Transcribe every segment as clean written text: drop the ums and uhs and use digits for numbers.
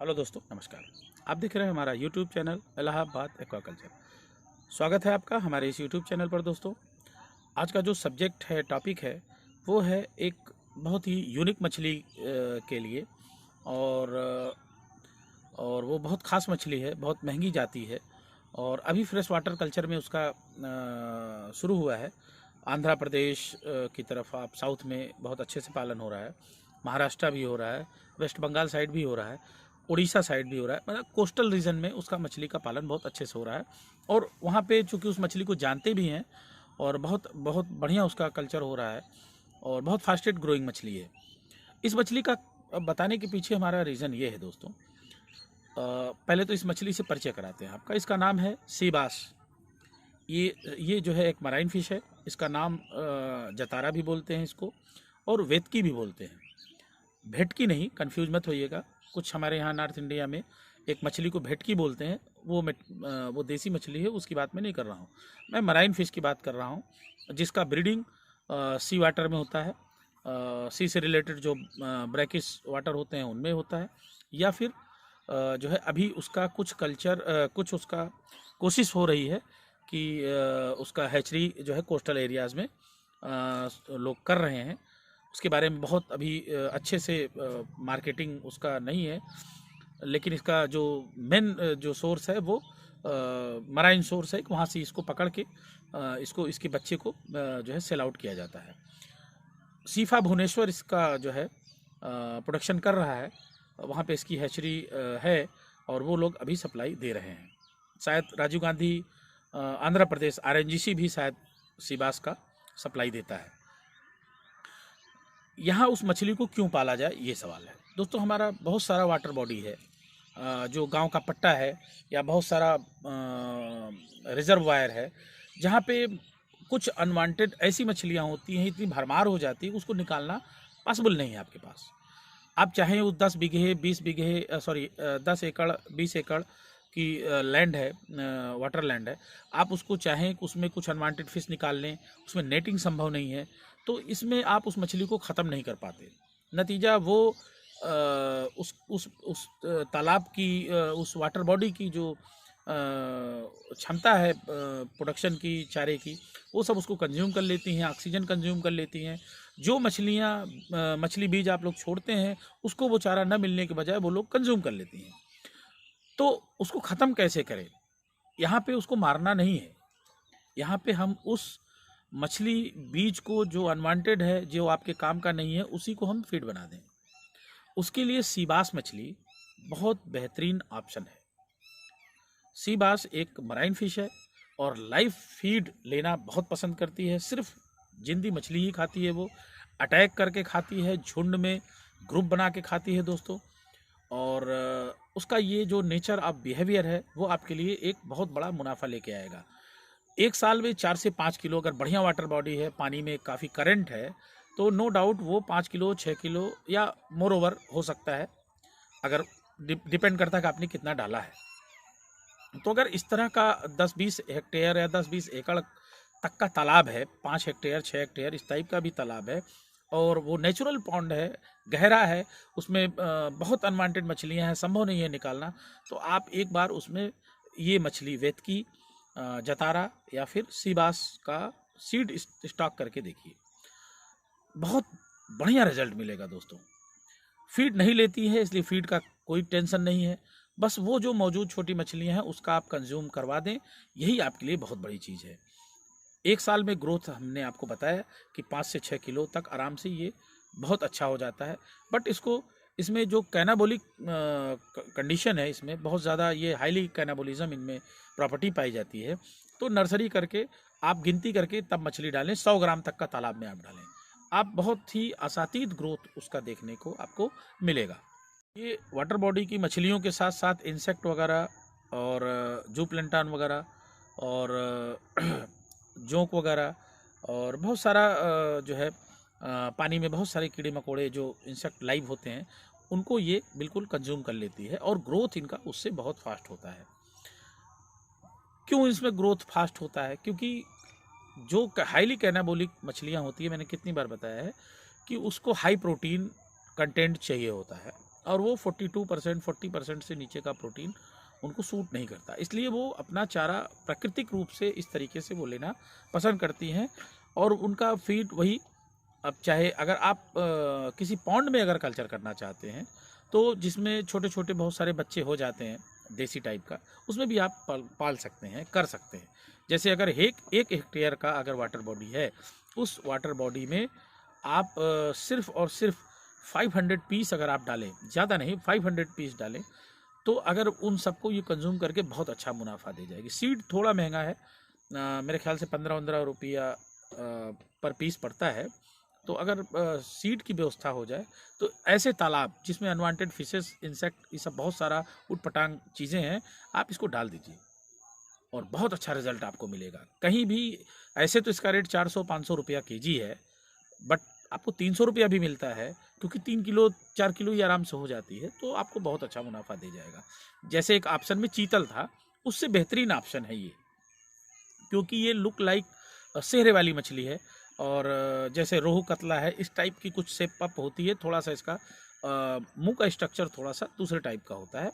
Hello दोस्तों, नमस्कार। आप देख रहे हैं हमारा यूट्यूब चैनल इलाहाबाद एक्वाकल्चर। स्वागत है आपका हमारे इस यूट्यूब चैनल पर। दोस्तों, आज का जो सब्जेक्ट है, टॉपिक है, वो है एक बहुत ही यूनिक मछली के लिए। और और वो बहुत ख़ास मछली है, बहुत महंगी जाती है और अभी फ्रेश वाटर कल्चर में उसका शुरू हुआ है। आंध्र प्रदेश की तरफ, आप साउथ में बहुत अच्छे से पालन हो रहा है। महाराष्ट्र भी हो रहा है, वेस्ट बंगाल साइड भी हो रहा है, उड़ीसा साइड भी हो रहा है। मतलब कोस्टल रीजन में उसका मछली का पालन बहुत अच्छे से हो रहा है। और वहाँ पे चूँकि उस मछली को जानते भी हैं और बहुत बहुत बढ़िया उसका कल्चर हो रहा है और बहुत फास्टेस्ट ग्रोइंग मछली है। इस मछली का बताने के पीछे हमारा रीज़न ये है दोस्तों। पहले तो इस मछली से परिचय कराते हैं आपका। इसका नाम है सी बास। ये जो है एक मराइन फिश है। इसका नाम जतारा भी बोलते हैं इसको, और वेतकी भी बोलते हैं। भेटकी नहीं, कंफ्यूज मत होइएगा। कुछ हमारे यहाँ नॉर्थ इंडिया में एक मछली को भेटकी बोलते हैं। वो देसी मछली है, उसकी बात मैं नहीं कर रहा हूँ। मैं मराइन फिश की बात कर रहा हूँ, जिसका ब्रीडिंग सी वाटर में होता है। सी से रिलेटेड जो ब्रैकिश वाटर होते हैं उनमें होता है, या फिर जो है अभी उसका कुछ कल्चर कुछ उसका कोशिश हो रही है कि उसका हैचरी जो है कोस्टल एरियाज़ में लोग कर रहे हैं। उसके बारे में बहुत अभी अच्छे से मार्केटिंग उसका नहीं है, लेकिन इसका जो मेन जो सोर्स है वो मराइन सोर्स है। वहाँ से इसको पकड़ के इसके बच्चे को जो है सेल आउट किया जाता है। सीफा भुवनेश्वर इसका जो है प्रोडक्शन कर रहा है। वहाँ पे इसकी हैचरी है और वो लोग अभी सप्लाई दे रहे हैं। शायद राजीव गांधी आंध्र प्रदेश आरएनजीसी भी शायद सीबास का सप्लाई देता है। यहाँ उस मछली को क्यों पाला जाए, ये सवाल है दोस्तों। हमारा बहुत सारा वाटर बॉडी है, जो गांव का पट्टा है, या बहुत सारा रिजर्वायर है, जहाँ पे कुछ अनवांटेड ऐसी मछलियाँ होती हैं, इतनी भरमार हो जाती है, उसको निकालना पॉसिबल नहीं है आपके पास। आप चाहें वो 10 बीघे 20 बीघे 10 एकड़ 20 एकड़ की लैंड है, वाटर लैंड है, आप उसको चाहें उसमें कुछ अनवांटेड फिश निकाल लें, उसमें नेटिंग संभव नहीं है, तो इसमें आप उस मछली को ख़त्म नहीं कर पाते। नतीजा वो उस तालाब की, उस वाटर बॉडी की जो क्षमता है प्रोडक्शन की चारे की, वो सब उसको कंज्यूम कर लेती हैं, ऑक्सीजन कंज्यूम कर लेती हैं। जो मछलियाँ मछली बीज आप लोग छोड़ते हैं, उसको वो चारा न मिलने के बजाय वो लोग कंज्यूम कर लेती हैं। तो उसको ख़त्म कैसे करें? यहाँ पे उसको मारना नहीं है, यहाँ पे हम उस मछली बीज को जो अनवांटेड है, जो आपके काम का नहीं है, उसी को हम फीड बना दें। उसके लिए सीबास मछली बहुत बेहतरीन ऑप्शन है। सीबास एक मराइन फिश है और लाइव फीड लेना बहुत पसंद करती है। सिर्फ जिंदी मछली ही खाती है, वो अटैक करके खाती है, झुंड में ग्रुप बना के खाती है दोस्तों। और उसका ये जो नेचर ऑफ बिहेवियर है, वो आपके लिए एक बहुत बड़ा मुनाफा लेके आएगा। एक साल में 4 से 5 किलो, अगर बढ़िया वाटर बॉडी है, पानी में काफ़ी करंट है, तो नो डाउट वो 5 किलो 6 किलो या मोर ओवर हो सकता है, अगर डिपेंड करता है कि आपने कितना डाला है। तो अगर इस तरह का 10-20 हेक्टेयर या 10-20 एकड़ तक का तालाब है, 5 हेक्टेयर 6 हेक्टेयर इस टाइप का भी तालाब है, और वो नेचुरल पॉन्ड है, गहरा है, उसमें बहुत अनवांटेड मछलियां हैं, संभव नहीं है निकालना, तो आप एक बार उसमें ये मछली वेतकी, जतारा या फिर सीबास का सीड स्टॉक करके देखिए, बहुत बढ़िया रिजल्ट मिलेगा दोस्तों। फीड नहीं लेती है, इसलिए फीड का कोई टेंशन नहीं है। बस वो जो मौजूद छोटी मछलियां हैं उसका आप कंज्यूम करवा दें, यही आपके लिए बहुत बड़ी चीज़ है। एक साल में ग्रोथ हमने आपको बताया कि 5 से 6 किलो तक आराम से ये बहुत अच्छा हो जाता है। बट इसमें जो कैनाबोलिक कंडीशन है, इसमें बहुत ज़्यादा ये हाईली कैनाबोलिज्म इनमें प्रॉपर्टी पाई जाती है। तो नर्सरी करके आप गिनती करके तब मछली डालें, 100 ग्राम तक का तालाब में आप डालें, आप बहुत ही असातीत ग्रोथ उसका देखने को आपको मिलेगा। ये वाटर बॉडी की मछलियों के साथ साथ इंसेक्ट वगैरह और जू प्लेंटान वगैरह और जोंक वगैरह और बहुत सारा जो है पानी में बहुत सारे कीड़े मकोड़े जो इंसेक्ट लाइव होते हैं, उनको ये बिल्कुल कंज्यूम कर लेती है और ग्रोथ इनका उससे बहुत फास्ट होता है। क्यों इसमें ग्रोथ फास्ट होता है? क्योंकि जो हाईली कैनाबोलिक मछलियाँ होती है, मैंने कितनी बार बताया है कि उसको हाई प्रोटीन कंटेंट चाहिए होता है। और वो 42% 40% से नीचे का प्रोटीन उनको सूट नहीं करता, इसलिए वो अपना चारा प्राकृतिक रूप से इस तरीके से वो लेना पसंद करती हैं। और उनका फीड वही, अब चाहे अगर आप किसी पॉन्ड में अगर कल्चर करना चाहते हैं तो जिसमें छोटे छोटे बहुत सारे बच्चे हो जाते हैं देसी टाइप का, उसमें भी आप पाल सकते हैं, कर सकते हैं। जैसे अगर एक हेक्टेयर का अगर वाटर बॉडी है, उस वाटर बॉडी में आप सिर्फ और सिर्फ 500 पीस अगर आप डालें, ज़्यादा नहीं 500 पीस डालें, तो अगर उन सबको ये कंज्यूम करके बहुत अच्छा मुनाफा दे जाएगी। सीड थोड़ा महंगा है, मेरे ख्याल से 15-15 रुपया पर पीस पड़ता है। तो अगर सीड की व्यवस्था हो जाए तो ऐसे तालाब जिसमें अनवांटेड फिशेस, इंसेक्ट, ये सब बहुत सारा उटपटांग चीज़ें हैं, आप इसको डाल दीजिए और बहुत अच्छा रिजल्ट आपको मिलेगा। कहीं भी ऐसे तो इसका रेट 400-500 रुपया केजी है, बट आपको 300 रुपया भी मिलता है, क्योंकि 3 किलो 4 किलो ही आराम से हो जाती है, तो आपको बहुत अच्छा मुनाफा दे जाएगा। जैसे एक ऑप्शन में चीतल था, उससे बेहतरीन ऑप्शन है ये, क्योंकि ये लुक लाइक सेहरे वाली मछली है। और जैसे रोहू कतला है, इस टाइप की कुछ शेप अप होती है, थोड़ा सा इसका मुंह का स्ट्रक्चर थोड़ा सा दूसरे टाइप का होता है,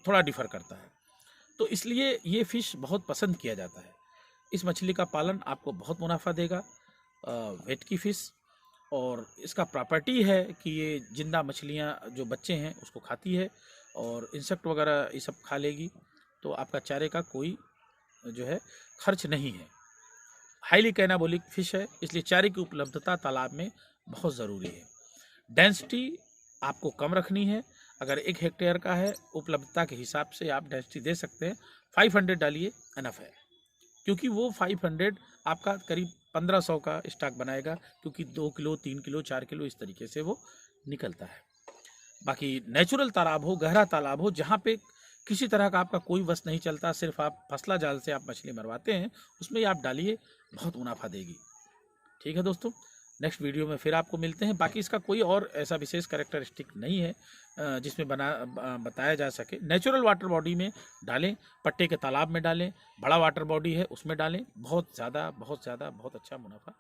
थोड़ा डिफर करता है, तो इसलिए ये फ़िश बहुत पसंद किया जाता है। इस मछली का पालन आपको बहुत मुनाफा देगा, वेट की फ़िश। और इसका प्रॉपर्टी है कि ये जिंदा मछलियाँ जो बच्चे हैं उसको खाती है, और इंसेक्ट वगैरह ये सब खा लेगी, तो आपका चारे का कोई जो है खर्च नहीं है। हाईली कैनाबोलिक फिश है, इसलिए चारे की उपलब्धता तालाब में बहुत ज़रूरी है। डेंसिटी आपको कम रखनी है, अगर 1 हेक्टेयर का है, उपलब्धता के हिसाब से आप डेंसिटी दे सकते हैं। 500 डालिए, इनफ है, क्योंकि वो 500 आपका करीब 1500 का स्टॉक बनाएगा, क्योंकि 2 किलो 3 किलो 4 किलो इस तरीके से वो निकलता है। बाकी नेचुरल तालाब हो, गहरा तालाब हो, जहाँ पे किसी तरह का आपका कोई वश नहीं चलता, सिर्फ आप फसला जाल से आप मछली मरवाते हैं, उसमें आप डालिए, बहुत मुनाफा देगी। ठीक है दोस्तों, नेक्स्ट वीडियो में फिर आपको मिलते हैं। बाकी इसका कोई और ऐसा विशेष कैरेक्टरिस्टिक नहीं है जिसमें बताया जा सके। नेचुरल वाटर बॉडी में डालें, पट्टे के तालाब में डालें, बड़ा वाटर बॉडी है उसमें डालें, बहुत ज़्यादा बहुत अच्छा मुनाफा